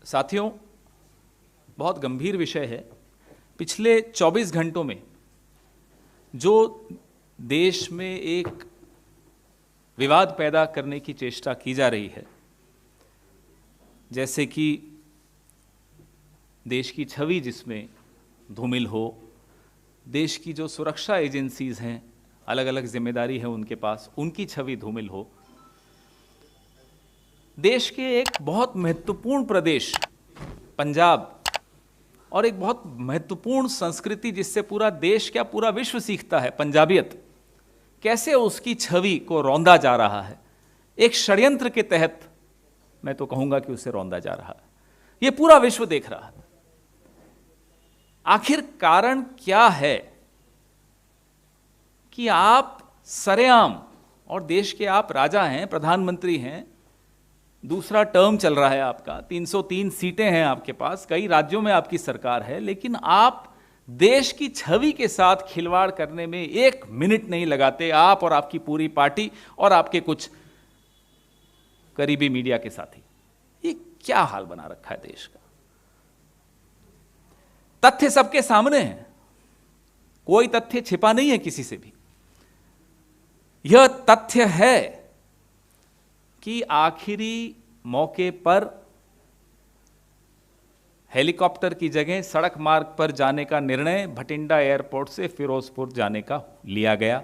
साथियों, बहुत गंभीर विषय है। पिछले 24 घंटों में जो देश में एक विवाद पैदा करने की चेष्टा की जा रही है, जैसे कि देश की छवि जिसमें धूमिल हो, देश की जो सुरक्षा एजेंसीज हैं, अलग अलग जिम्मेदारी है उनके पास, उनकी छवि धूमिल हो, देश के एक बहुत महत्वपूर्ण प्रदेश पंजाब और एक बहुत महत्वपूर्ण संस्कृति जिससे पूरा देश क्या पूरा विश्व सीखता है, पंजाबियत, कैसे उसकी छवि को रौंदा जा रहा है। एक षड्यंत्र के तहत मैं तो कहूंगा कि उसे रौंदा जा रहा है। यह पूरा विश्व देख रहा है। आखिर कारण क्या है कि आप सरेआम, और देश के आप राजा हैं, प्रधानमंत्री हैं, दूसरा टर्म चल रहा है आपका, 303 सीटें हैं आपके पास, कई राज्यों में आपकी सरकार है, लेकिन आप देश की छवि के साथ खिलवाड़ करने में एक मिनट नहीं लगाते, आप और आपकी पूरी पार्टी और आपके कुछ करीबी मीडिया के साथी। ये क्या हाल बना रखा है देश का। तथ्य सबके सामने है, कोई तथ्य छिपा नहीं है किसी से भी। यह तथ्य है कि आखिरी मौके पर हेलीकॉप्टर की जगह सड़क मार्ग पर जाने का निर्णय भटिंडा एयरपोर्ट से फिरोजपुर जाने का लिया गया।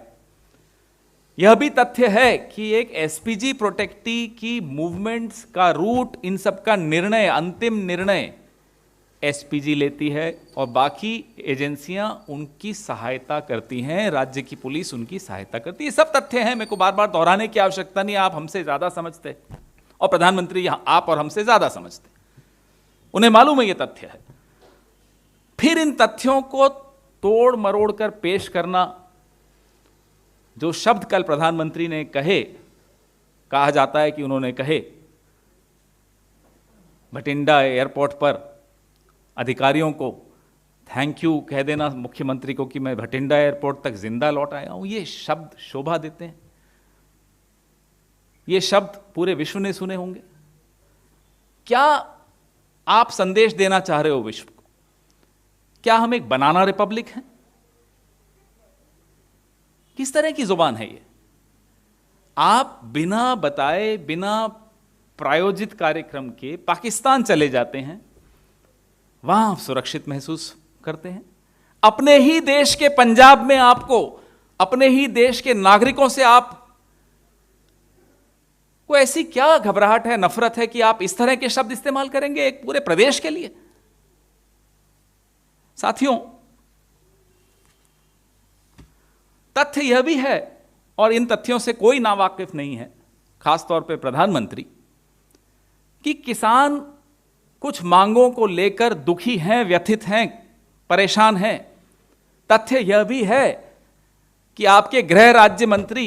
यह भी तथ्य है कि एक एसपीजी प्रोटेक्टी की मूवमेंट्स का रूट, इन सब का निर्णय, अंतिम निर्णय एसपीजी लेती है और बाकी एजेंसियां उनकी सहायता करती हैं, राज्य की पुलिस उनकी सहायता करती है। सब तथ्य हैं, मेरे को बार बार दोहराने की आवश्यकता नहीं, आप हमसे ज्यादा समझते और प्रधानमंत्री आप और हमसे ज्यादा समझते, उन्हें मालूम है ये तथ्य है। फिर इन तथ्यों को तोड़ मरोड़ कर पेश करना, जो शब्द कल प्रधानमंत्री ने कहा जाता है कि उन्होंने कहे भटिंडा एयरपोर्ट पर अधिकारियों को थैंक यू कह देना, मुख्यमंत्री को, कि मैं भटिंडा एयरपोर्ट तक जिंदा लौट आया हूं, ये शब्द शोभा देते हैं। ये शब्द पूरे विश्व ने सुने होंगे। क्या आप संदेश देना चाह रहे हो विश्व को? क्या हम एक बनाना रिपब्लिक हैं? किस तरह की जुबान है ये? आप बिना बताए, बिना प्रायोजित कार्यक्रम के पाकिस्तान चले जाते हैं, वहां आप सुरक्षित महसूस करते हैं। अपने ही देश के पंजाब में आपको, अपने ही देश के नागरिकों से आप को ऐसी क्या घबराहट है, नफरत है कि आप इस तरह के शब्द इस्तेमाल करेंगे एक पूरे प्रदेश के लिए? साथियों, तथ्य यह भी है, और इन तथ्यों से कोई नावाकिफ नहीं है, खासतौर पे प्रधानमंत्री, कि किसान कुछ मांगों को लेकर दुखी हैं, व्यथित हैं, परेशान हैं। तथ्य यह भी है कि आपके गृह राज्य मंत्री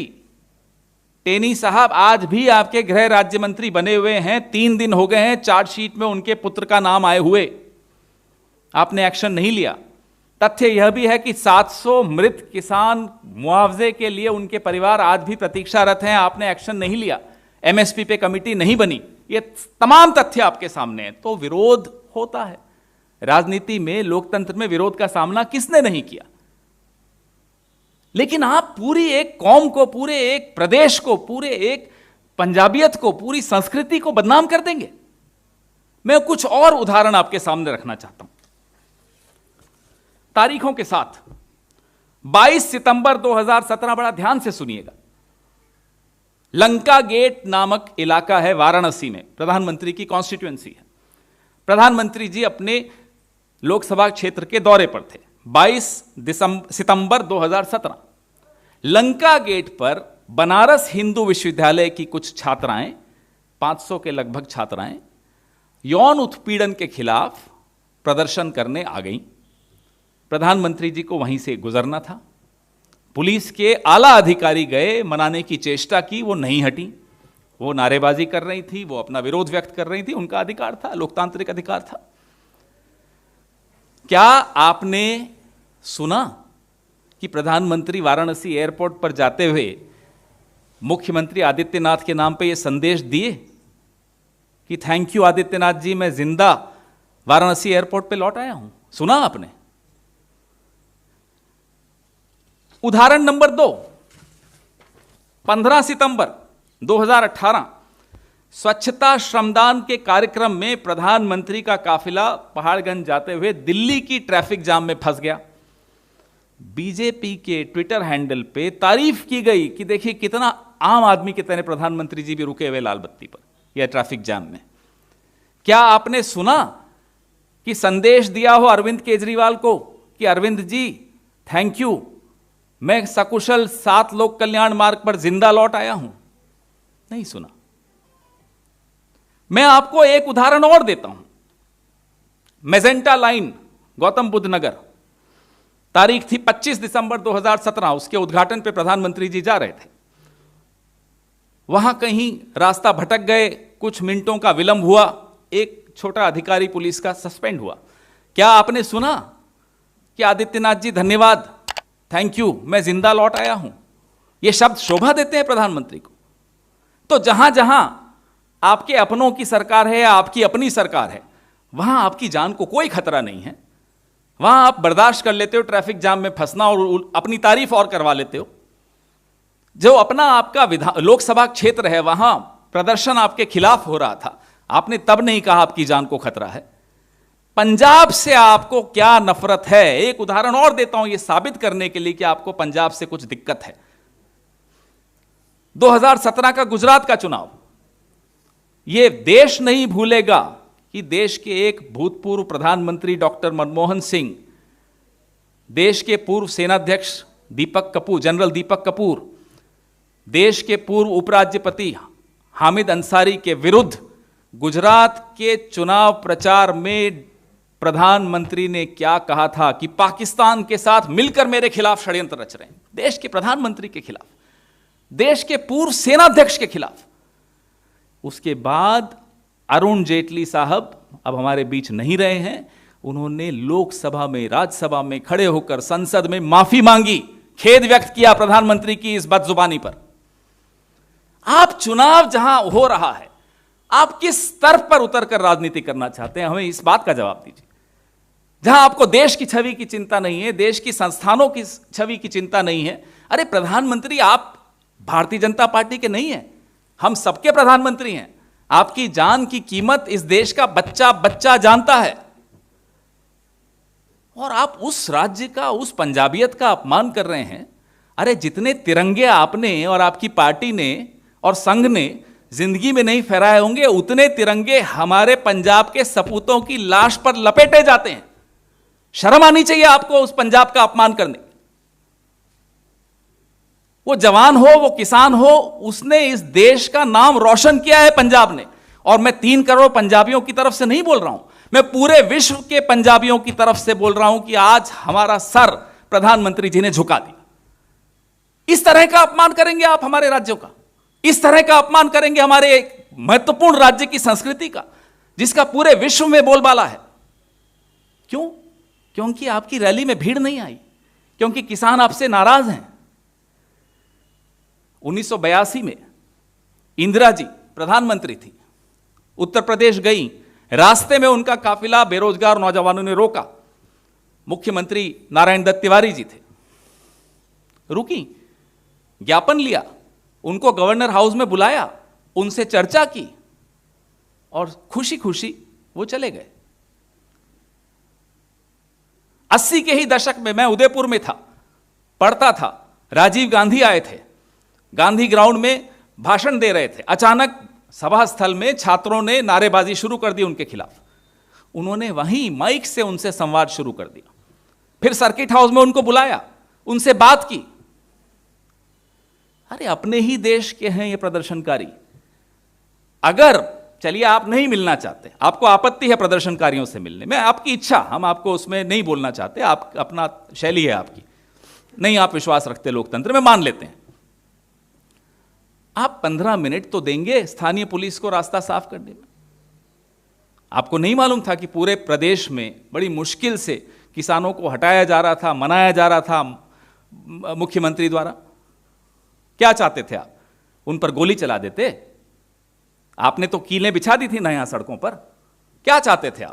टेनी साहब आज भी आपके गृह राज्य मंत्री बने हुए हैं। 3 दिन हो गए हैं चार्जशीट में उनके पुत्र का नाम आए हुए, आपने एक्शन नहीं लिया। तथ्य यह भी है कि 700 मृत किसान मुआवजे के लिए उनके परिवार आज भी प्रतीक्षारत हैं, आपने एक्शन नहीं लिया। एमएसपी पे कमेटी नहीं बनी। ये तमाम तथ्य आपके सामने हैं। तो विरोध होता है राजनीति में, लोकतंत्र में विरोध का सामना किसने नहीं किया? लेकिन आप पूरी एक कौम को, पूरे एक प्रदेश को, पूरे एक पंजाबियत को, पूरी संस्कृति को बदनाम कर देंगे। मैं कुछ और उदाहरण आपके सामने रखना चाहता हूं तारीखों के साथ। 22 सितंबर 2017, बड़ा ध्यान से सुनिएगा। लंका गेट नामक इलाका है वाराणसी में, प्रधानमंत्री की कॉन्स्टिट्यूएंसी है। प्रधानमंत्री जी अपने लोकसभा क्षेत्र के दौरे पर थे। 22 सितंबर 2017, लंका गेट पर बनारस हिंदू विश्वविद्यालय की कुछ छात्राएं, 500 के लगभग छात्राएं, यौन उत्पीड़न के खिलाफ प्रदर्शन करने आ गईं। प्रधानमंत्री जी को वहीं से गुजरना था। पुलिस के आला अधिकारी गए, मनाने की चेष्टा की, वो नहीं हटी। वो नारेबाजी कर रही थी, वो अपना विरोध व्यक्त कर रही थी, उनका अधिकार था, लोकतांत्रिक अधिकार था। क्या आपने सुना कि प्रधानमंत्री वाराणसी एयरपोर्ट पर जाते हुए मुख्यमंत्री आदित्यनाथ के नाम पे ये संदेश दिए कि थैंक यू आदित्यनाथ जी, मैं जिंदा वाराणसी एयरपोर्ट पे लौट आया हूं। सुना आपने? उदाहरण नंबर 2, 15 सितंबर 2018 स्वच्छता श्रमदान के कार्यक्रम में प्रधानमंत्री का काफिला पहाड़गंज जाते हुए दिल्ली की ट्रैफिक जाम में फंस गया। बीजेपी के ट्विटर हैंडल पे तारीफ की गई कि देखिए कितना आम आदमी की तरह प्रधानमंत्री जी भी रुके हुए लाल बत्ती पर या ट्रैफिक जाम में। क्या आपने सुना कि संदेश दिया हो अरविंद केजरीवाल को कि अरविंद जी थैंक यू, मैं सकुशल 7 लोक कल्याण मार्ग पर जिंदा लौट आया हूं? नहीं सुना। मैं आपको एक उदाहरण और देता हूं। मेजेंटा लाइन गौतम बुद्ध नगर, तारीख थी 25 दिसंबर 2017, उसके उद्घाटन पे प्रधानमंत्री जी जा रहे थे। वहां कहीं रास्ता भटक गए, कुछ मिनटों का विलंब हुआ, एक छोटा अधिकारी पुलिस का सस्पेंड हुआ। क्या आपने सुना कि आदित्यनाथ जी धन्यवाद, थैंक यू, मैं जिंदा लौट आया हूं? ये शब्द शोभा देते हैं प्रधानमंत्री को। तो जहां जहां आपके अपनों की सरकार है या आपकी अपनी सरकार है, वहां आपकी जान को कोई खतरा नहीं है, वहां आप बर्दाश्त कर लेते हो ट्रैफिक जाम में फंसना और अपनी तारीफ और करवा लेते हो। जो अपना आपका लोकसभा क्षेत्र है, वहां प्रदर्शन आपके खिलाफ हो रहा था, आपने तब नहीं कहा आपकी जान को खतरा है। पंजाब से आपको क्या नफरत है? एक उदाहरण और देता हूं यह साबित करने के लिए कि आपको पंजाब से कुछ दिक्कत है। 2017 का गुजरात का चुनाव, यह देश नहीं भूलेगा कि देश के एक भूतपूर्व प्रधानमंत्री डॉक्टर मनमोहन सिंह, देश के पूर्व सेनाध्यक्ष दीपक कपूर, जनरल दीपक कपूर, देश के पूर्व उपराज्यपति हामिद अंसारी के विरुद्ध गुजरात के चुनाव प्रचार में प्रधानमंत्री ने क्या कहा था कि पाकिस्तान के साथ मिलकर मेरे खिलाफ षड्यंत्र रच रहे हैं। देश के प्रधानमंत्री के खिलाफ, देश के पूर्व सेनाध्यक्ष के खिलाफ। उसके बाद अरुण जेटली साहब अब हमारे बीच नहीं रहे हैं, उन्होंने लोकसभा में, राज्यसभा में खड़े होकर संसद में माफी मांगी, खेद व्यक्त किया प्रधानमंत्री की इस बदजुबानी पर। आप चुनाव जहां हो रहा है, आप किस स्तर पर उतरकर राजनीति करना चाहते हैं, हमें इस बात का जवाब दीजिए। जहां आपको देश की छवि की चिंता नहीं है, देश की संस्थानों की छवि की चिंता नहीं है। अरे प्रधानमंत्री आप भारतीय जनता पार्टी के नहीं हैं, हम सबके प्रधानमंत्री हैं। आपकी जान की कीमत इस देश का बच्चा बच्चा जानता है, और आप उस राज्य का, उस पंजाबियत का अपमान कर रहे हैं। अरे जितने तिरंगे आपने और आपकी पार्टी ने और संघ ने जिंदगी में नहीं फहराए होंगे, उतने तिरंगे हमारे पंजाब के सपूतों की लाश पर लपेटे जाते हैं। शर्म आनी चाहिए आपको उस पंजाब का अपमान करने। वो जवान हो, वो किसान हो, उसने इस देश का नाम रोशन किया है पंजाब ने। और मैं 3 करोड़ पंजाबियों की तरफ से नहीं बोल रहा हूं, मैं पूरे विश्व के पंजाबियों की तरफ से बोल रहा हूं कि आज हमारा सर प्रधानमंत्री जी ने झुका दिया। इस तरह का अपमान करेंगे आप हमारे राज्यों का? इस तरह का अपमान करेंगे हमारे एक महत्वपूर्ण राज्य की संस्कृति का, जिसका पूरे विश्व में बोलबाला है? क्यों? क्योंकि आपकी रैली में भीड़ नहीं आई, क्योंकि किसान आपसे नाराज हैं। 1982 में इंदिरा जी प्रधानमंत्री थी, उत्तर प्रदेश गई, रास्ते में उनका काफिला बेरोजगार नौजवानों ने रोका। मुख्यमंत्री नारायण दत्त तिवारी जी थे, रुकी, ज्ञापन लिया, उनको गवर्नर हाउस में बुलाया, उनसे चर्चा की और खुशी खुशी वो चले गए। 80 के ही दशक में मैं उदयपुर में था, पढ़ता था, राजीव गांधी आए थे, गांधी ग्राउंड में भाषण दे रहे थे। अचानक सभा स्थल में छात्रों ने नारेबाजी शुरू कर दी उनके खिलाफ। उन्होंने वहीं माइक से उनसे संवाद शुरू कर दिया। फिर सर्किट हाउस में उनको बुलाया, उनसे बात की। अरे अपने ही देश के हैं ये प्रदर्शनकारी। अगर चलिए आप नहीं मिलना चाहते, आपको आपत्ति है प्रदर्शनकारियों से मिलने में, आपकी इच्छा, हम आपको उसमें नहीं बोलना चाहते, आप अपना शैली है आपकी, नहीं आप विश्वास रखते लोकतंत्र में, मान लेते हैं। आप 15 मिनट तो देंगे स्थानीय पुलिस को रास्ता साफ करने में। आपको नहीं मालूम था कि पूरे प्रदेश में बड़ी मुश्किल से किसानों को हटाया जा रहा था, मनाया जा रहा था मुख्यमंत्री द्वारा? क्या चाहते थे आप? उन पर गोली चला देते? आपने तो कीलें बिछा दी थी ना यहां सड़कों पर। क्या चाहते थे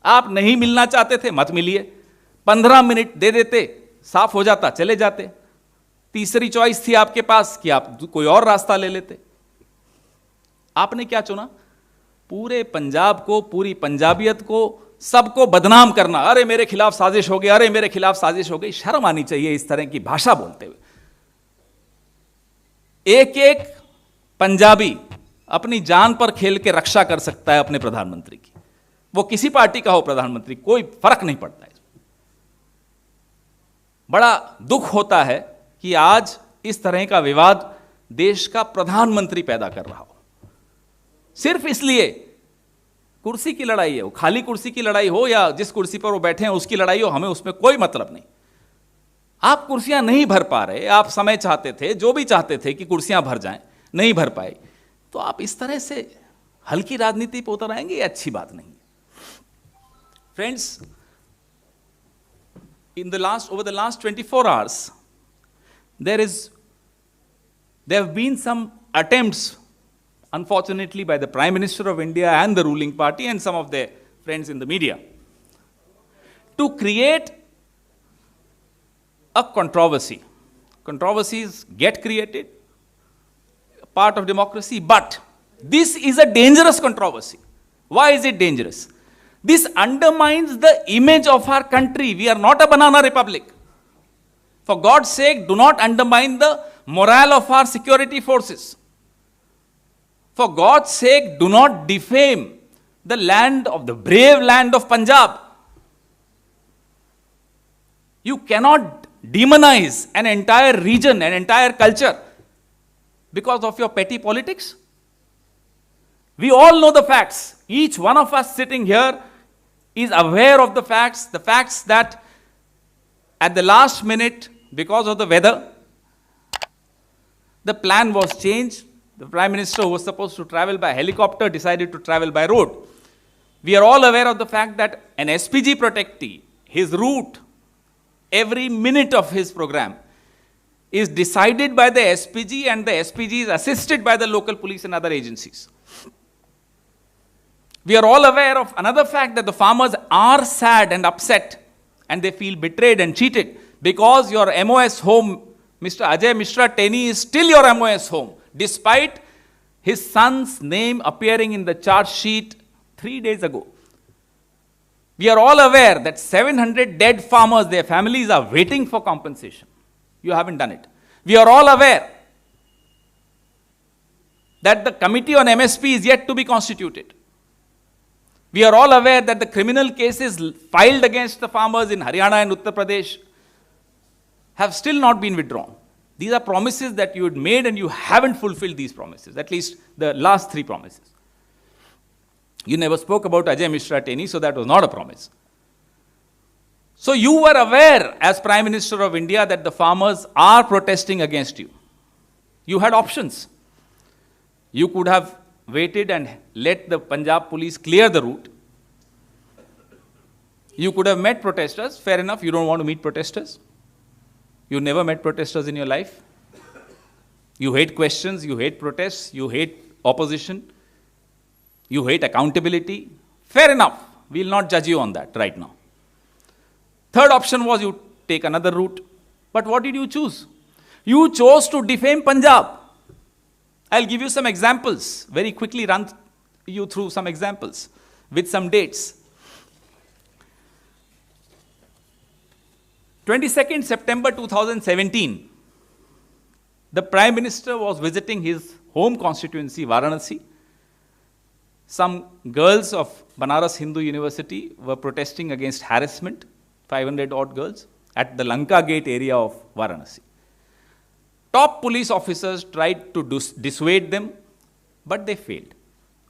आप नहीं मिलना चाहते थे, मत मिलिए। 15 मिनट दे देते, साफ हो जाता, चले जाते। तीसरी चॉइस थी आपके पास कि आप कोई और रास्ता ले लेते। आपने क्या चुना? पूरे पंजाब को, पूरी पंजाबियत को, सबको बदनाम करना। अरे मेरे खिलाफ साजिश हो गई, अरे मेरे खिलाफ साजिश हो गई। शर्म आनी चाहिए इस तरह की भाषा बोलते हुए। एक एक पंजाबी अपनी जान पर खेल के रक्षा कर सकता है अपने प्रधानमंत्री की, वो किसी पार्टी का हो प्रधानमंत्री, कोई फर्क नहीं पड़ता है। बड़ा दुख होता है कि आज इस तरह का विवाद देश का प्रधानमंत्री पैदा कर रहा हो, सिर्फ इसलिए कुर्सी की लड़ाई है। वो खाली कुर्सी की लड़ाई हो या जिस कुर्सी पर वो बैठे हैं उसकी लड़ाई हो, हमें उसमें कोई मतलब नहीं। आप कुर्सियां नहीं भर पा रहे, आप समय चाहते थे, जो भी चाहते थे कि कुर्सियां भर जाएं, नहीं भर पाए, तो आप इस तरह से हल्की राजनीति पर उतर आएंगे, ये अच्छी बात नहीं है। Friends, over the last 24 hours, there have been some attempts, unfortunately, by the Prime Minister of India and the ruling party and some of their friends in the media, to create a controversy. Controversies get created, part of democracy, but this is a dangerous controversy. Why is it dangerous? This undermines the image of our country. We are not a banana republic. For God's sake, do not undermine the morale of our security forces. For God's sake, do not defame the land of the brave land of Punjab. You cannot demonize an entire region, an entire culture because of your petty politics. We all know the facts. Each one of us sitting here is aware of the facts that at the last minute, because of the weather, the plan was changed. The Prime Minister, who was supposed to travel by helicopter, decided to travel by road. We are all aware of the fact that an SPG protectee, his route, every minute of his program, is decided by the SPG, and the SPG is assisted by the local police and other agencies. We are all aware of another fact, that the farmers are sad and upset, and they feel betrayed and cheated because your MOS home, Mr. Ajay Mishra Teni, is still your MOS home, despite his son's name appearing in the charge sheet 3 days ago. We are all aware that 700 dead farmers, their families are waiting for compensation. You haven't done it. We are all aware that the committee on MSP is yet to be constituted. We are all aware that the criminal cases filed against the farmers in Haryana and Uttar Pradesh have still not been withdrawn. These are promises that you had made, and you haven't fulfilled these promises, at least the last 3 promises. You never spoke about Ajay Mishra Teni, so that was not a promise. So you were aware as Prime Minister of India that the farmers are protesting against you. You had options. You could have waited and let the Punjab police clear the route. You could have met protesters. Fair enough, you don't want to meet protesters. You never met protesters in your life. You hate questions, you hate protests, you hate opposition, you hate accountability. Fair enough, we will not judge you on that right now. Third option was you take another route. But what did you choose? You chose to defame Punjab. I'll give you some examples, very quickly run you through some examples with some dates. 22nd September 2017, the Prime Minister was visiting his home constituency, Varanasi. Some girls of Banaras Hindu University were protesting against harassment, 500 odd girls, at the Lanka Gate area of Varanasi. Top police officers tried to dissuade them, but they failed.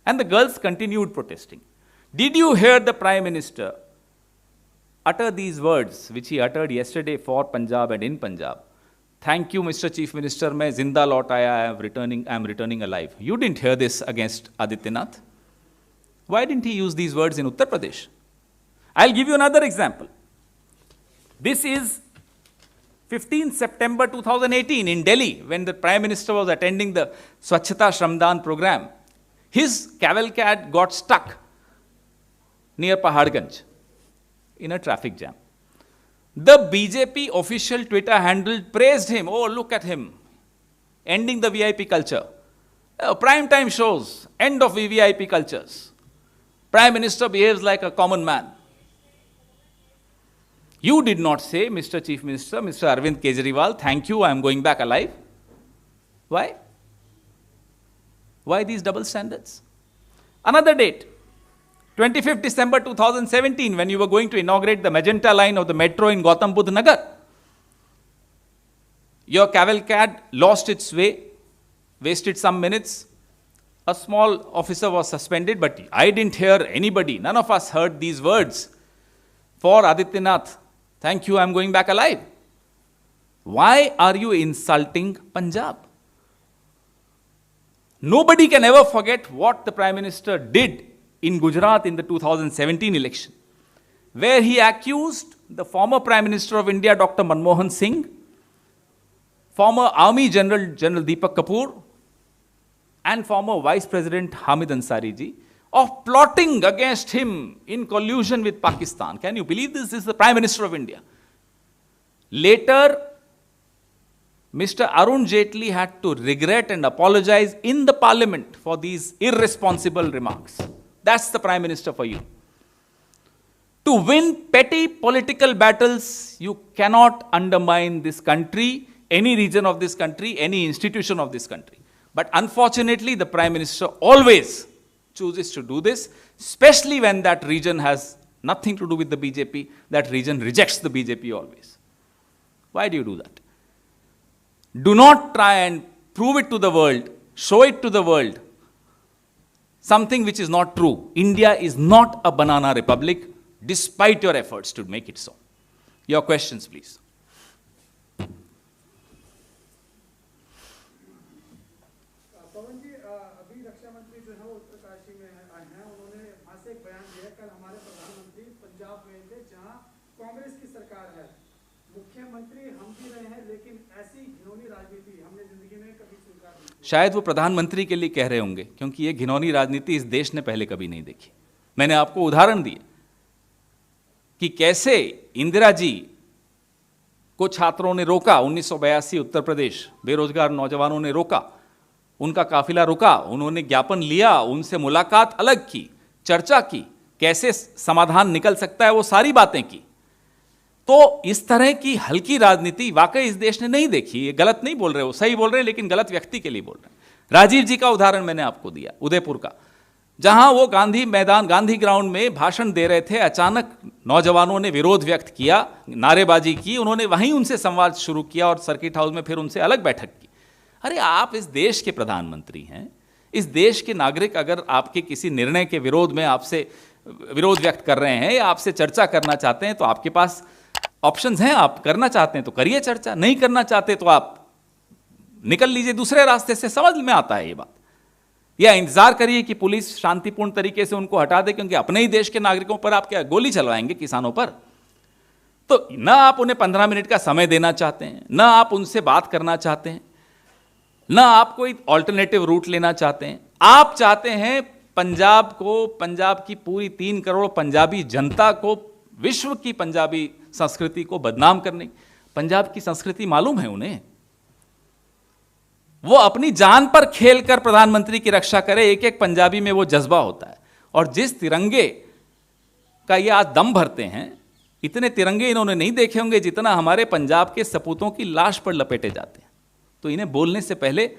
And the girls continued protesting. Did you hear the Prime Minister utter these words, which he uttered yesterday for Punjab and in Punjab? Thank you, Mr. Chief Minister, मैं जिंदा लौट आया, I am returning alive. You didn't hear this against Adityanath. Why didn't he use these words in Uttar Pradesh? I'll give you another example. This is 15th September 2018 in Delhi, when the Prime Minister was attending the Swachhata Shramdan program. His cavalcade got stuck near Paharganj in a traffic jam. The BJP official Twitter handle praised him. Oh, look at him, ending the VIP culture. Prime time shows, end of VIP cultures. Prime Minister behaves like a common man. You did not say, Mr. Chief Minister, Mr. Arvind Kejriwal, thank you, I am going back alive. Why? Why these double standards? Another date, 25th December 2017, when you were going to inaugurate the Magenta line of the metro in Gautam Budh Nagar. Your cavalcade lost its way, wasted some minutes. A small officer was suspended, but I didn't hear anybody, none of us heard these words. For Adityanath, thank you, I am going back alive. Why are you insulting Punjab? Nobody can ever forget what the Prime Minister did in Gujarat in the 2017 election, where he accused the former Prime Minister of India, Dr. Manmohan Singh, former Army General Deepak Kapoor, and former Vice President Hamid Ansari ji, of plotting against him in collusion with Pakistan. Can you believe this? This is the Prime Minister of India. Later, Mr. Arun Jaitley had to regret and apologize in the parliament for these irresponsible remarks. That's the Prime Minister for you. To win petty political battles, you cannot undermine this country, any region of this country, any institution of this country. But unfortunately, the Prime Minister always chooses to do this, especially when that region has nothing to do with the BJP. That region rejects the BJP always. Why do you do that? Do not try and prove it to the world, show it to the world, something which is not true. India is not a banana republic, despite your efforts to make it so. Your questions, please. पवन जी, अभी रक्षा मंत्री जो है वो उत्तरकाशी में आए हैं। उन्होंने वहां से एक बयान दिया। कल हमारे प्रधानमंत्री पंजाब गए थे, जहां कांग्रेस की सरकार है। मुख्यमंत्री हम भी रहे हैं, लेकिन ऐसी घिनौनी राजनीति हमने जिंदगी में कभी स्वीकार नहीं की। शायद वो प्रधानमंत्री के लिए कह रहे होंगे, क्योंकि ये घिनौनी राजनीति इस देश ने पहले कभी नहीं देखी। मैंने आपको उदाहरण दिए कि कैसे इंदिरा जी को छात्रों ने रोका, 1982 उत्तर प्रदेश, बेरोजगार नौजवानों ने रोका, उनका काफिला रुका, उन्होंने ज्ञापन लिया, उनसे मुलाकात अलग की, चर्चा की, कैसे समाधान निकल सकता है, वो सारी बातें की। तो इस तरह की हल्की राजनीति वाकई इस देश ने नहीं देखी। ये गलत नहीं बोल रहे हो, सही बोल रहे हैं, लेकिन गलत व्यक्ति के लिए बोल रहे हैं। राजीव जी का उदाहरण मैंने आपको दिया, उदयपुर का, जहां वो गांधी मैदान, गांधी ग्राउंड में भाषण दे रहे थे, अचानक नौजवानों ने विरोध व्यक्त किया, नारेबाजी की, उन्होंने वहीं उनसे संवाद शुरू किया और सर्किट हाउस में फिर उनसे अलग बैठक की। अरे आप इस देश के प्रधानमंत्री हैं, इस देश के नागरिक अगर आपके किसी निर्णय के विरोध में आपसे विरोध व्यक्त कर रहे हैं या आपसे चर्चा करना चाहते हैं, तो आपके पास ऑप्शंस हैं। आप करना चाहते हैं तो करिए चर्चा, नहीं करना चाहते तो आप निकल लीजिए दूसरे रास्ते से। समझ में आता है ये बात। या इंतजार करिए कि पुलिस शांतिपूर्ण तरीके से उनको हटा दे, क्योंकि अपने ही देश के नागरिकों पर आप क्या गोली चलवाएंगे किसानों पर? तो ना आप उन्हें 15 मिनट का समय देना चाहते हैं, ना आप उनसे बात करना चाहते हैं, ना आप कोई ऑल्टरनेटिव रूट लेना चाहते हैं। आप चाहते हैं पंजाब को, पंजाब की पूरी 3 करोड़ पंजाबी जनता को, विश्व की पंजाबी संस्कृति को बदनाम करने। पंजाब की संस्कृति मालूम है उन्हें, वो अपनी जान पर खेलकर प्रधानमंत्री की रक्षा करे। एक एक पंजाबी में वो जज्बा होता है। और जिस तिरंगे का ये आज दम भरते हैं, इतने तिरंगे इन्होंने नहीं देखे होंगे जितना हमारे पंजाब के सपूतों की लाश पर लपेटे जाते हैं। तो इन्हें बोलने से पहले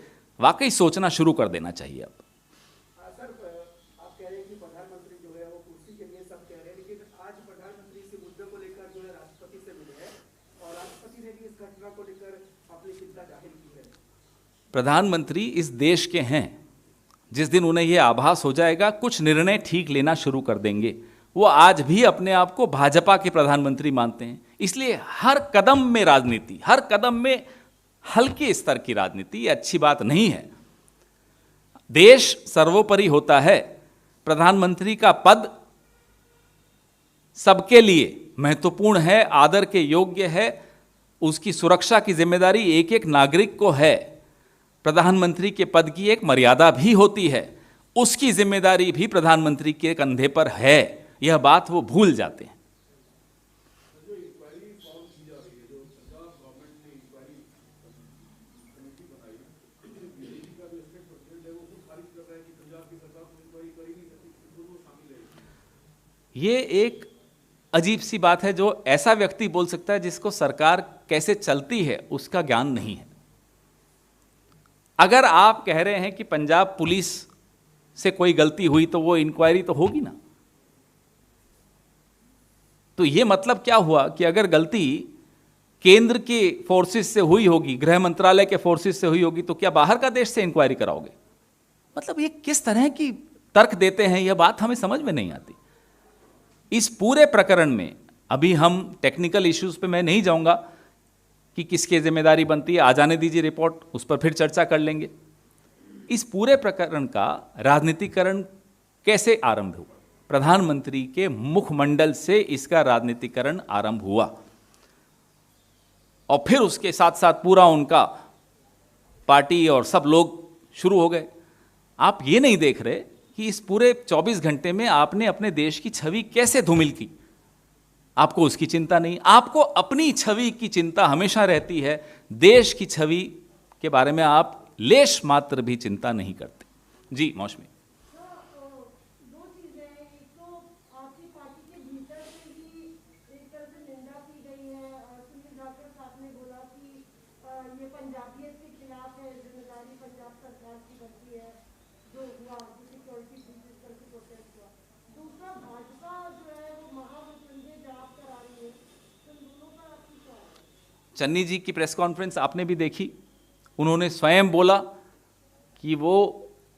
वाकई सोचना शुरू कर देना चाहिए। अब सर, आप कह रहे हैं कि प्रधानमंत्री जो है वो कुर्सी के लिए सब कह रहे हैं, लेकिन आज प्रधानमंत्री इस मुद्दे को लेकर जो है राष्ट्रपति से मिले हैं और राष्ट्रपति ने भी इस घटना को लेकर अपनी चिंता जाहिर की है। प्रधानमंत्री इस देश के हैं। जिस दिन उन्हें यह आभास हो जाएगा कुछ निर्णय ठीक लेना शुरू कर देंगे। वो आज भी अपने आप को भाजपा के प्रधानमंत्री मानते हैं। इसलिए हर कदम में राजनीति, हर कदम में हल्के स्तर की राजनीति, ये अच्छी बात नहीं है। देश सर्वोपरि होता है। प्रधानमंत्री का पद सबके लिए महत्वपूर्ण है, आदर के योग्य है। उसकी सुरक्षा की जिम्मेदारी एक एक नागरिक को है। प्रधानमंत्री के पद की एक मर्यादा भी होती है उसकी जिम्मेदारी भी प्रधानमंत्री के कंधे पर है, यह बात वो भूल जाते हैं। ये एक अजीब सी बात है जो ऐसा व्यक्ति बोल सकता है जिसको सरकार कैसे चलती है उसका ज्ञान नहीं है। अगर आप कह रहे हैं कि पंजाब पुलिस से कोई गलती हुई तो वो इंक्वायरी तो होगी ना। तो ये मतलब क्या हुआ कि अगर गलती केंद्र के फोर्सेस से हुई होगी, गृह मंत्रालय के फोर्सेस से हुई होगी, तो क्या बाहर का देश से इंक्वायरी कराओगे? मतलब ये किस तरह की तर्क देते हैं, यह बात हमें समझ में नहीं आती। इस पूरे प्रकरण में अभी हम टेक्निकल इश्यूज पे मैं नहीं जाऊंगा कि किसकी जिम्मेदारी बनती है, आ जाने दीजिए रिपोर्ट, उस पर फिर चर्चा कर लेंगे। इस पूरे प्रकरण का राजनीतिकरण कैसे आरंभ हुआ? प्रधानमंत्री के मुखमंडल से इसका राजनीतिकरण आरंभ हुआ और फिर उसके साथ साथ पूरा उनका पार्टी और सब लोग शुरू हो गए। आप ये नहीं देख रहे कि इस पूरे 24 घंटे में आपने अपने देश की छवि कैसे धूमिल की। आपको उसकी चिंता नहीं, आपको अपनी छवि की चिंता हमेशा रहती है, देश की छवि के बारे में आप लेश मात्र भी चिंता नहीं करते। जी मौसमी। दो चीजें हैं, एक तो आपकी पार्टी के भीतर से ही एक तरह से निंदा की गई है। सुनील जाखड़ साहब ने बोला कि ये पंजाबियत के खिलाफ है, जिम्मेदारी पंजाब सरकार की बनती है जो हुआ, जो सिक्योरिटी जिस तरह से प्रोटेस्ट हुआ। दूसरा, भाजपा जो है वो महामृत्युंजय जाप करा रही है, तो इन दोनों पर आपकी क्या है? चन्नी जी की प्रेस कॉन्फ्रेंस आपने भी देखी, उन्होंने स्वयं बोला कि वो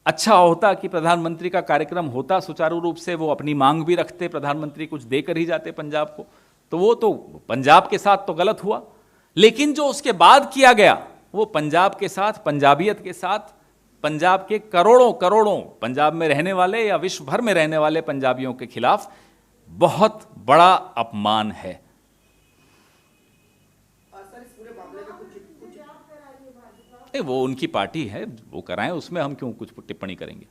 अच्छा होता कि प्रधानमंत्री का कार्यक्रम होता सुचारू रूप से, वो अपनी मांग भी रखते, प्रधानमंत्री कुछ देकर ही जाते पंजाब को। तो वो तो पंजाब के साथ तो गलत हुआ, लेकिन जो उसके बाद किया गया वो पंजाब के साथ, पंजाबियत के साथ, पंजाब के करोड़ों करोड़ों पंजाब में रहने वाले या विश्व भर में रहने वाले पंजाबियों के खिलाफ बहुत बड़ा अपमान है। वो उनकी पार्टी है, वो कराएं, उसमें हम क्यों कुछ टिप्पणी करेंगे।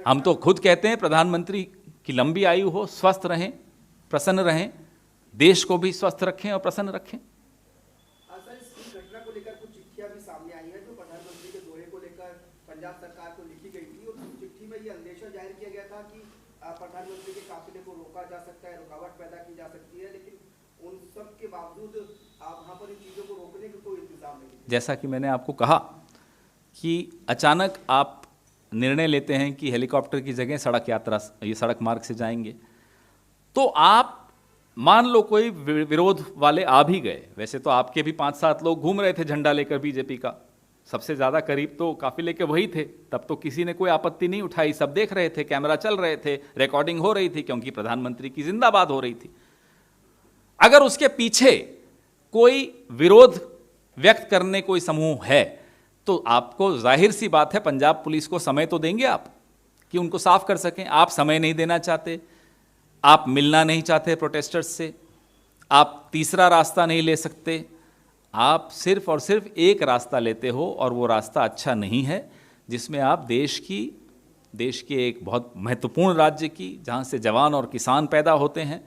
हम तो खुद कहते हैं प्रधानमंत्री की लंबी आयु हो, स्वस्थ रहें, प्रसन्न रहें, देश को भी स्वस्थ रखें और प्रसन्न रखें। सर, इस घटना को लेकर कुछ चिट्ठियां भी सामने आई हैं जो प्रधानमंत्री के दौरे को लेकर पंजाब सरकार को लिखी गई थी, और चिट्ठी में ये अंदेशा जाहिर किया गया था कि प्रधानमंत्री के काफिले को रोका जा सकता है, रुकावट पैदा की जा सकती है, लेकिन उन सब के बावजूद वहां पर इन चीजों को रोकने का कोई इंतजाम नहीं। जैसा कि मैंने आपको कहा कि अचानक आप निर्णय लेते हैं कि हेलीकॉप्टर की जगह सड़क यात्रा, ये सड़क मार्ग से जाएंगे, तो आप मान लो कोई विरोध वाले आ भी गए, वैसे तो आपके भी 5-7 लोग घूम रहे थे झंडा लेकर बीजेपी का, सबसे ज़्यादा करीब तो काफिले के वही थे, तब तो किसी ने कोई आपत्ति नहीं उठाई, सब देख रहे थे, कैमरा चल रहे थे, रिकॉर्डिंग हो रही थी क्योंकि प्रधानमंत्री की जिंदाबाद हो रही थी। अगर उसके पीछे कोई विरोध व्यक्त करने कोई समूह है तो आपको जाहिर सी बात है पंजाब पुलिस को समय तो देंगे आप कि उनको साफ कर सकें। आप समय नहीं देना चाहते, आप मिलना नहीं चाहते प्रोटेस्टर्स से, आप तीसरा रास्ता नहीं ले सकते, आप सिर्फ और सिर्फ एक रास्ता लेते हो और वो रास्ता अच्छा नहीं है, जिसमें आप देश के एक बहुत महत्वपूर्ण राज्य की, जहाँ से जवान और किसान पैदा होते हैं,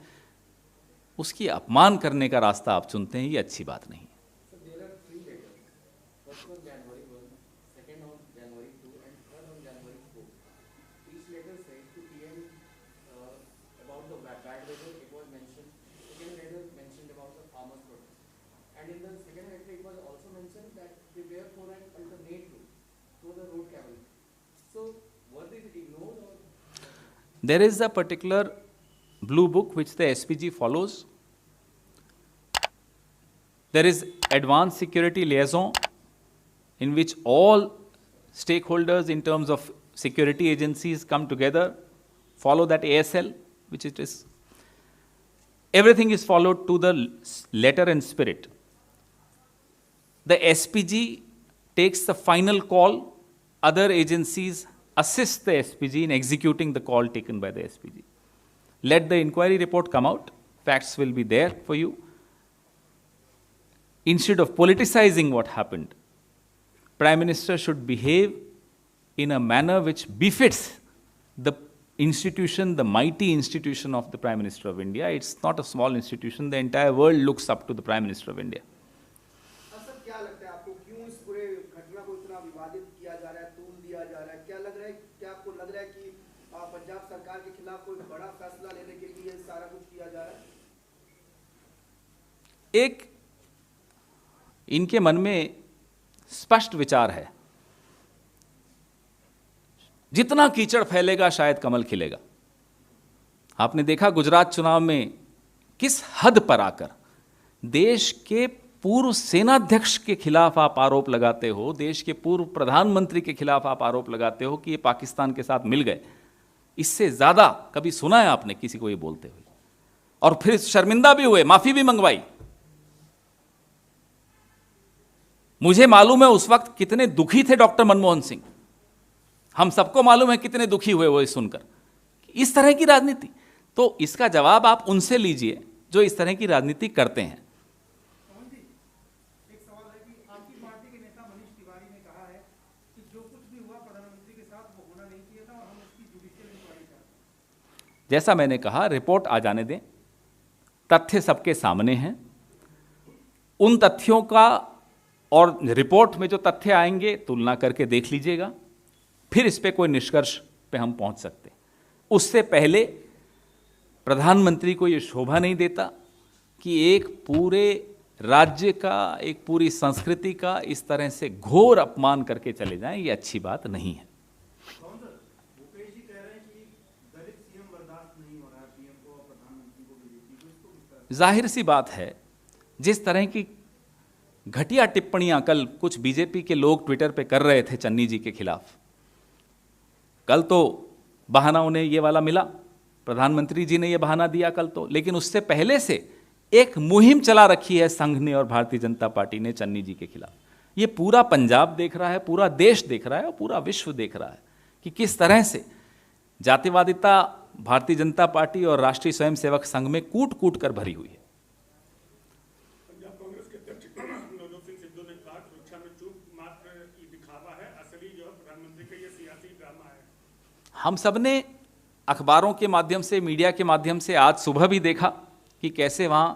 उसकी अपमान करने का रास्ता आप चुनते हैं। ये अच्छी बात नहीं। There is a particular blue book which the SPG follows. There is advanced security liaison in which all stakeholders in terms of security agencies come together, follow that ASL, which it is. Everything is followed to the letter and spirit. The SPG takes the final call, other agencies assist the SPG in executing the call taken by the SPG. Let the inquiry report come out, facts will be there for you. Instead of politicizing what happened, Prime Minister should behave in a manner which befits the institution, the mighty institution of the Prime Minister of India. It's not a small institution. The entire world looks up to the Prime Minister of India. Sir क्या लगता है आपको, क्यों इस पूरे घटना को इतना विवादित किया जा रहा है, तूल दिया जा रहा है? क्या लग रहा है, क्या आपको लग रहा है कि पंजाब सरकार के खिलाफ कोई बड़ा फैसला लेने के लिए सारा कुछ किया जा रहा है? एक इनके मन में स्पष्ट विचार है, जितना कीचड़ फैलेगा शायद कमल खिलेगा। आपने देखा गुजरात चुनाव में किस हद पर आकर देश के पूर्व सेनाध्यक्ष के खिलाफ आप आरोप लगाते हो, देश के पूर्व प्रधानमंत्री के खिलाफ आप आरोप लगाते हो कि ये पाकिस्तान के साथ मिल गए। इससे ज्यादा कभी सुना है आपने किसी को ये बोलते हुए? और फिर शर्मिंदा भी हुए, माफी भी मंगवाई। मुझे मालूम है उस वक्त कितने दुखी थे डॉक्टर मनमोहन सिंह, हम सबको मालूम है कितने दुखी हुए वो सुनकर। इस तरह की राजनीति, तो इसका जवाब आप उनसे लीजिए जो इस तरह की राजनीति करते हैं। पवन जी, एक सवाल है कि आपकी पार्टी के नेता मनीष तिवारी ने कहा है कि जो कुछ भी हुआ प्रधानमंत्री के साथ वो होना नहीं चाहिए था और हम उसकी जुडिशियल इंक्वायरी चाहते हैं। जैसा मैंने कहा, रिपोर्ट आ जाने दें, तथ्य सबके सामने हैं। उन तथ्यों का और रिपोर्ट में जो तथ्य आएंगे तुलना करके देख लीजिएगा, फिर इस पे कोई निष्कर्ष पे हम पहुंच सकते। उससे पहले प्रधानमंत्री को यह शोभा नहीं देता कि एक पूरे राज्य का, एक पूरी संस्कृति का इस तरह से घोर अपमान करके चले जाएं। ये अच्छी बात नहीं है। भूपेश जी कह रहे हैं कि दलित सीएम बर्दाश्त नहीं हो रहा है, पीएम को और प्रधानमंत्री को बीजेपी को, इसको किस तरह? जाहिर सी बात है, जिस तरह की घटिया टिप्पणियां कल कुछ बीजेपी के लोग ट्विटर पे कर रहे थे चन्नी जी के खिलाफ, कल तो बहाना उन्हें ये वाला मिला, प्रधानमंत्री जी ने ये बहाना दिया कल तो, लेकिन उससे पहले से एक मुहिम चला रखी है संघ ने और भारतीय जनता पार्टी ने चन्नी जी के खिलाफ। ये पूरा पंजाब देख रहा है, पूरा देश देख रहा है और पूरा विश्व देख रहा है कि किस तरह से जातिवादिता भारतीय जनता पार्टी और राष्ट्रीय स्वयंसेवक संघ में कूट कूट कर भरी हुई है। पंजाब कांग्रेस के अध्यक्ष नवजोत सिंह सिद्धू ने कहा सुरक्षा में चूक मात्र दिखावा है, असली जो है प्रधानमंत्री का ये सियासी ड्रामा है। हम सब ने अखबारों के माध्यम से, मीडिया के माध्यम से आज सुबह भी देखा कि कैसे वहां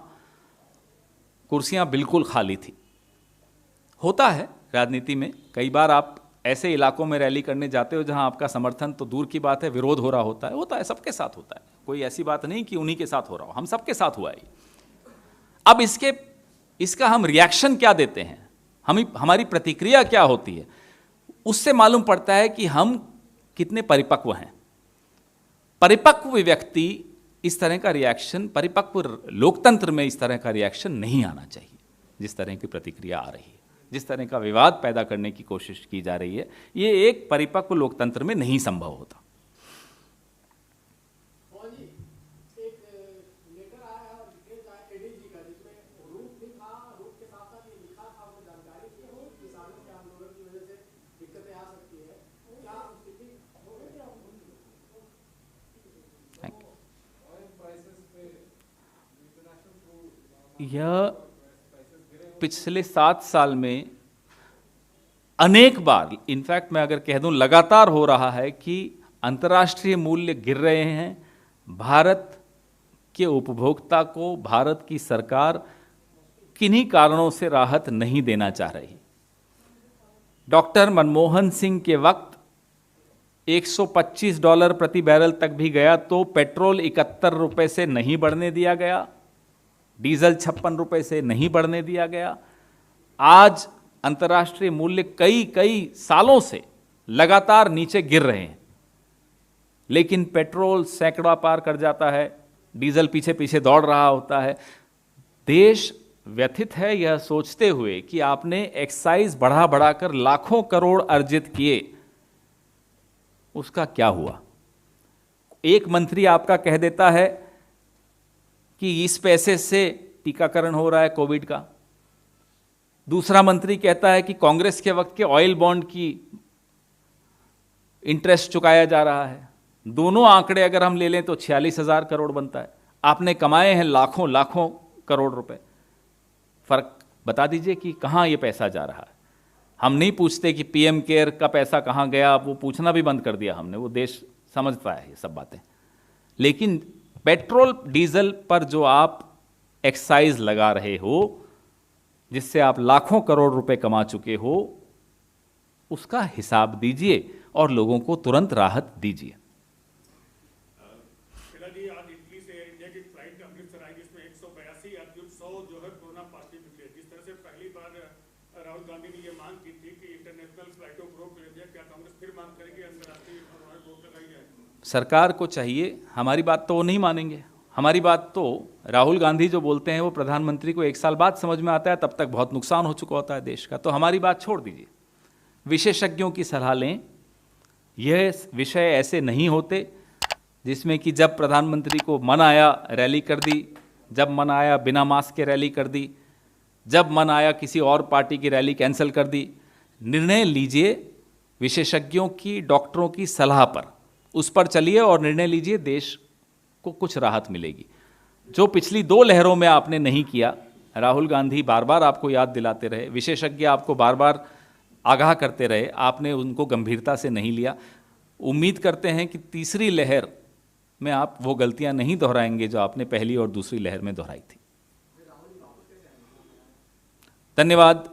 कुर्सियां बिल्कुल खाली थी। होता है राजनीति में, कई बार आप ऐसे इलाकों में रैली करने जाते हो जहां आपका समर्थन तो दूर की बात है, विरोध हो रहा होता है, सबके साथ होता है। कोई ऐसी बात नहीं कि उन्हीं के साथ हो रहा हो, हम सबके साथ हुआ है। अब इसका हम रिएक्शन क्या देते हैं, हमारी प्रतिक्रिया क्या होती है, उससे मालूम पड़ता है कि हम कितने परिपक्व हैं। परिपक्व व्यक्ति इस तरह का रिएक्शन, परिपक्व लोकतंत्र में इस तरह का रिएक्शन नहीं आना चाहिए। जिस तरह की प्रतिक्रिया आ रही है, जिस तरह का विवाद पैदा करने की कोशिश की जा रही है, ये एक परिपक्व लोकतंत्र में नहीं संभव होता। यह पिछले 7 साल में अनेक बार, इनफैक्ट मैं अगर कह दूं लगातार हो रहा है कि अंतर्राष्ट्रीय मूल्य गिर रहे हैं। भारत के उपभोक्ता को भारत की सरकार किन्हीं कारणों से राहत नहीं देना चाह रही। डॉक्टर मनमोहन सिंह के वक्त $125 प्रति बैरल तक भी गया तो पेट्रोल 71 रुपए से नहीं बढ़ने दिया गया, डीजल 56 रुपए से नहीं बढ़ने दिया गया। आज अंतर्राष्ट्रीय मूल्य कई सालों से लगातार नीचे गिर रहे हैं, लेकिन पेट्रोल सैकड़ा पार कर जाता है, डीजल पीछे पीछे दौड़ रहा होता है। देश व्यथित है यह सोचते हुए कि आपने एक्साइज बढ़ा बढ़ाकर लाखों करोड़ अर्जित किए, उसका क्या हुआ। एक मंत्री आपका कह देता है कि इस पैसे से टीकाकरण हो रहा है कोविड का, दूसरा मंत्री कहता है कि कांग्रेस के वक्त के ऑयल बॉन्ड की इंटरेस्ट चुकाया जा रहा है। दोनों आंकड़े अगर हम ले लें तो 46,000 करोड़ बनता है। आपने कमाए हैं लाखों करोड़ रुपए। फर्क बता दीजिए कि कहां ये पैसा जा रहा है। हम नहीं पूछते कि पीएम केयर का पैसा कहाँ गया, वो पूछना भी बंद कर दिया हमने, वो देश समझता है ये सब बातें। लेकिन पेट्रोल डीजल पर जो आप एक्साइज लगा रहे हो, जिससे आप लाखों करोड़ रुपए कमा चुके हो, उसका हिसाब दीजिए और लोगों को तुरंत राहत दीजिए। जी, आज इटली से इंडिया की फ्लाइट अमृतसर आई जिसमें 182 यात्रियों 100 जो है कोरोना पॉजिटिव निकले। जिस तरह से पहली बार राहुल गांधी ने ये मांग की थी कि इंटरनेशनल फ्लाइटों को रोक दिया, क्या कांग्रेस फिर मांग करेगी अंतर्राष्ट्रीय रोक लगाई जाए? सरकार को चाहिए, हमारी बात तो वो नहीं मानेंगे। हमारी बात तो राहुल गांधी जो बोलते हैं वो प्रधानमंत्री को 1 साल बाद समझ में आता है, तब तक बहुत नुकसान हो चुका होता है देश का। तो हमारी बात छोड़ दीजिए, विशेषज्ञों की सलाह लें। यह विषय ऐसे नहीं होते जिसमें कि जब प्रधानमंत्री को मन आया रैली कर दी, जब मन आया बिना मास्क के रैली कर दी, जब मन आया किसी और पार्टी की रैली कैंसिल कर दी। निर्णय लीजिए विशेषज्ञों की, डॉक्टरों की सलाह पर, उस पर चलिए और निर्णय लीजिए, देश को कुछ राहत मिलेगी। जो पिछली 2 लहरों में आपने नहीं किया, राहुल गांधी बार बार आपको याद दिलाते रहे, विशेषज्ञ आपको बार बार आगाह करते रहे, आपने उनको गंभीरता से नहीं लिया। उम्मीद करते हैं कि तीसरी लहर में आप वो गलतियां नहीं दोहराएंगे जो आपने पहली और दूसरी लहर में दोहराई थी। धन्यवाद।